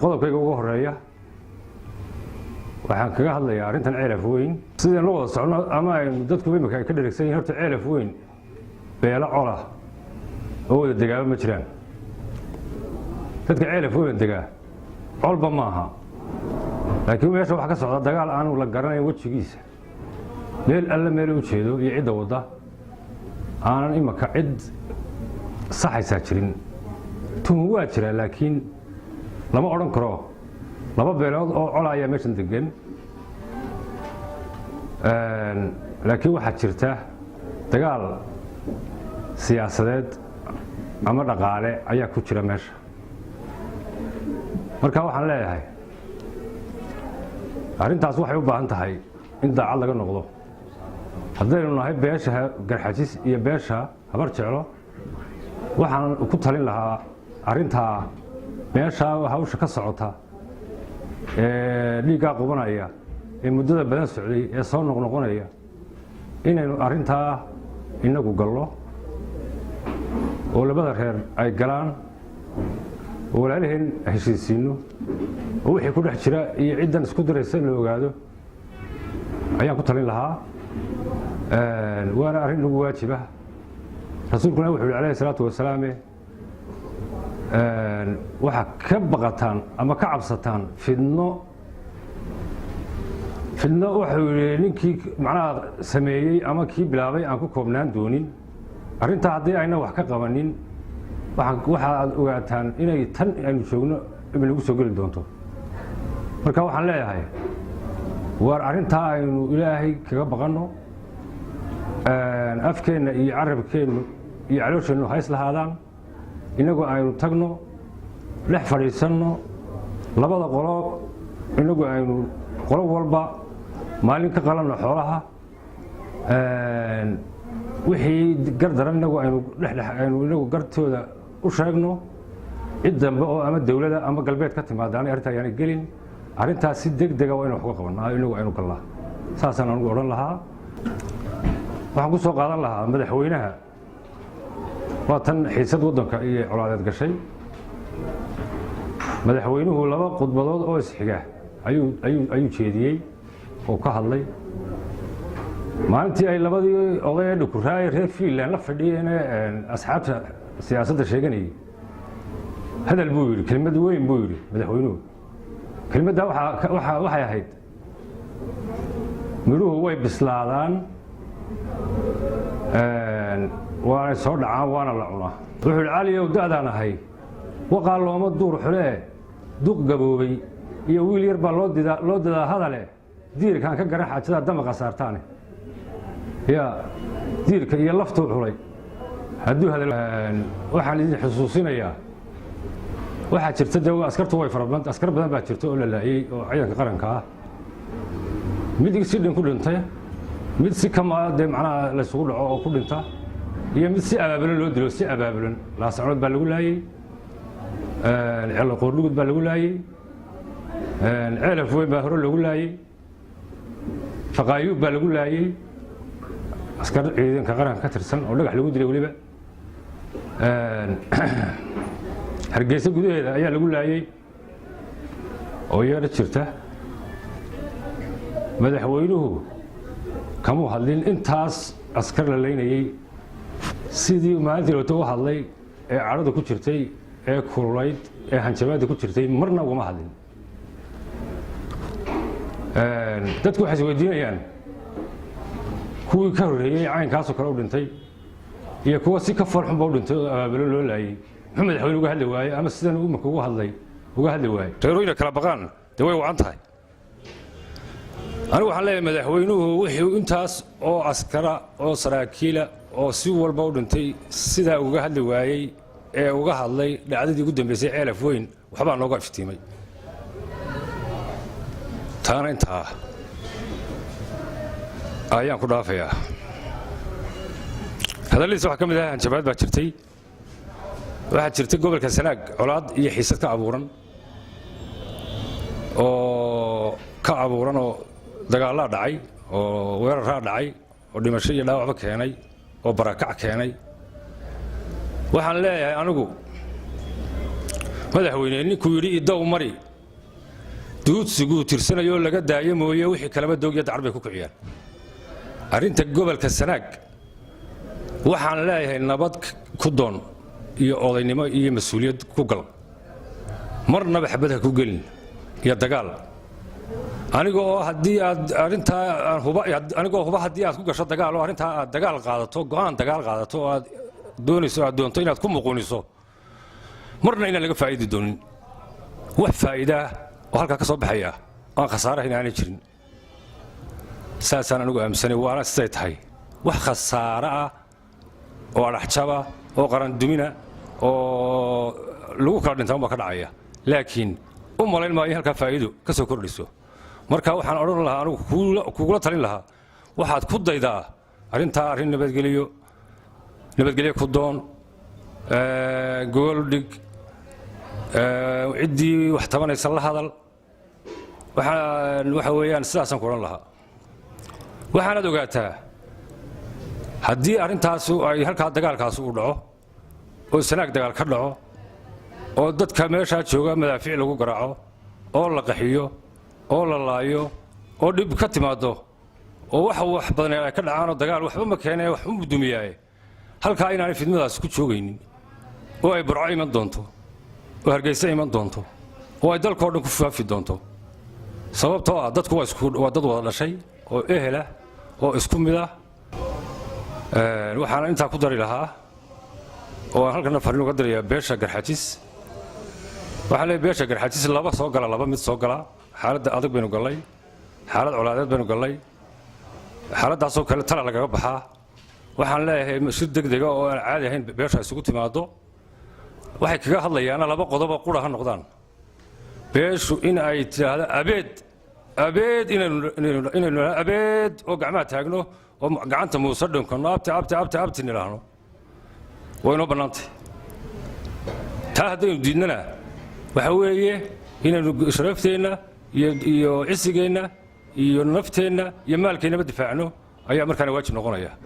qodobkayga ugu horeeya waxaan kaga hadlayaa arrintan ceelaf weyn sideen la wada socno ama aynu dadku imika ay ka dheregsan yihiin horta ceelaf weyn beelo cola oo wada degaaba ma jiraan dadka ceelaf weyn degaa colba maaha laakiin meesha waxa ka socda dagaal aanu la garanayn wejigiisa meel alla meel u jeedo iyo cidda wadda aanan imika cid saxaysaa jirin tuhun waa jira laakiin lama odhan karo laba beelood oo cola ayaa meeshan degan laakiin waxaa jirta dagaal siyaasadeed ama dhaqaale ayaa ku jira meesha marka waxaan leeyahay arrintaas waxay u baahan tahay in daacad laga noqdo haddaynu nahay beesha garxajis iyo beesha habar jeclo waxaan ku talin lahaa arrintaa meesha hawsha ka socota ee dhiiggaa qubanaya ee muddada badan socday ee soo noqnoqonaya inaynu arrintaa inagu gallo oo labada reer ay galaan oo walaalaheen heshiisiinno oo wixii ku dhex jira iyo ciddan isku diraysa la ogaado ayaan ku talin lahaa waana arrin nagu waajiba rasuulkuna wuxuu yidhi calayhi salaatu wasalaame waxaa ka baqataan ama ka cabsataan fidno wuxuu yidhi ninkii macnaha sameeyey ama kii bilaabay aan ku koobnaan doonin arrintaa haddii ayna wax ka qabanin waxaad ogaataan inay tan aynu joogno nagu soo geli doonto marka waxaan leeyahay waar arrintaa aynu ilaahay kaga baqanno afkeenna iyo carabkeennu iyo caloosheennu hays lahaadaan inagu aynu tagno dhex fadhiisanno labada qolo inagu aynu qolo walba maalin ka qalanno xoolaha wixii gar daran inagu aynu inagu gartooda u sheegno cid dambe oo ama dawladda ama galbeed ka timaadaanay arrintaa ayaanay gelin arrintaas si degdega waa inu wax uga qabannaa inagu aynu gallaa saasaan anugu odhan lahaa waxaan ku soo qaadan lahaa madaxweynaha waa tan xiisad waddanka iyo colaadeed gashay madaxweynuhu laba khudbadood oo isxiga ayuu jeediyey oo ka hadlay maalintii ay labadii oday ee dhukuraaye reer fiinland la fadhiyeen asxaabta siyaasadda sheeganayay hadal buu yidhi kelmad weyn buu yidhi madaxweynuhu kelmaddaa waxay ahayd midhuhu way bislaadaan waanay soo dhacaan waana la cunaa wuxuu yidhi caliyow da'daan ahay waqaa looma duur xulee duq gaboobay iyo wiil yar baa loo dadaa hadale diirkaan ka garan xaajadaa damaqa saartaane yaa diirka iyo laftuu xulay hadduu waxaan idin xusuusinayaa waxaa jirta de askartu way farabadanta askar badan baa jirta oo la laayey oo ciidanka qaranka ah mid si dhin ku dhintay mid si kama dee macnaha laysugu dhaco oo ku dhinta iyo mid si abaabulan loo dilo si abaabulan laasacnood baa lagu laayey ceelo qoorlugud baa lagu laayey ceelaf weyn baa hore lagu laayey faqaayuub baa lagu laayey askar ciidanka qaranka ka tirsan oo dhagax lagu dilay weliba hargeysa gudaheeda ayaa lagu laayey oo iyadha jirta madaxweynuhu kamuu hadlin intaas askar la laynayey sidii maalintii looto u hadlay ee cadhada ku jirtay ee kululayd ee hanjabaadda ku jirtay marna ugama hadlin dadku waxay is weydiinayaan kuwii ka horreeyey caynkaasoo kale u dhintay iyo kuwa si ka foolxunba u dhintay oo abaabulo loo laayey muxuu madaxweyne uga hadli waaye ama sidan imika uga hadli waaye reerooyina kala baqaan dee way wacan tahay anigu waxaan leeyahay madaxweynuhu wixii intaas oo askara oo saraakiila oo si walba u dhintay sidaa uga hadli waayey ee uga hadlay dhacdadii ugu dambeysay ceelaf weyn waxbaa nooga iftiimay taana intaa ayaan ku dhaafayaa hadalliisa waxaa ka mid ah hanjabaad baa jirtay waxaa jirtay gobolka sanaag colaad iyo xiisad ka abuuran oo dagaallaa dhacay oo weeraraa dhacay oo dhimasho iyo dhaawacba keenay oo barakac keenay waxaan leeyahay anigu madaxweyne ninkuu yidhi idow mari duudsiguu tirsanayoo laga daayo mooye wixii kalaba doogya dacar bay ku kiciyaan arrinta gobolka Sanaag waxaan leeyahay nabad ku doon iyo odaynimo iyo mas'uuliyad ku gal marnaba xabad ha ku gelin iyo dagaal anigoo haddii aad huba haddii aad ku gasho dagaal oo arrintaa aad dagaal qaadato go'aan dagaal qaadato oo aad doonto inaad ku muquuniso marna inaan laga faa'iidi doonin wax faa'iida oo halka ka soo baxaya oo khasaare inaanay jirin saasaan anigu aaminsanay waana siday tahay wax khasaare ah oo dhaxjaba oo qaran dumina oo lagu kala dhintaan ba ka dhacaya laakiin malayn maayo halka faa'iido ka soo kordhiso marka waxaan oran lahaa anigu kugula talin lahaa waxaad ku daydaa arrin nabadgeliyo ku doon gogol dhig ciddii wax tabanaysa la hadal waxa weeyaan sidaasaan ku oran lahaa waxaanaad ogaataa haddii arrintaasu ay halkaa dagaalkaasi u dhaco oo Sanaag dagaal ka dhaco oo dadka meesha jooga madaafiic lagu garaaco oo la qaxiyo oo la laayo oo dib ka timaado oo wax badan ay ka dhacaan oo dagaal waxba ma keenay wax u dumiyaay halka inaanay fidmadaas ku joogaynin oo ay burco iman doonto oo Hargeysa iman doonto oo ay dalka oo dhan ku faafi doonto sababtoo ah dadku waa dad wada dhashay oo ehela oo isku mid ah waxaan inta ku dari lahaa oo halkan fariin uga dirayaa beesha Garxajis waxa la beesha Garxajis laba mid soo gala xaaladda adag baynu galay xaalad colaadeed baynu galay xaaladaas oo kale tala laga baxaa waxaan leeyahay mashir degdeg ah oo aan caadi ahayn beesha isugu timaado waxay kaga hadlayaan laba qodob oo qura ha noqdaan beeshu in ay tiraahdo abeed inaynu abeed oo gacmaha taagno oo gacanta muuse dhunkano abti niraahno way noo bannaantay taa haddaynu diidnana waxa weeye inaynu sharafteenna iyo cisigeenna iyo nafteenna iyo maalkeennaba difaacno ayaa markaana waajib noqonaya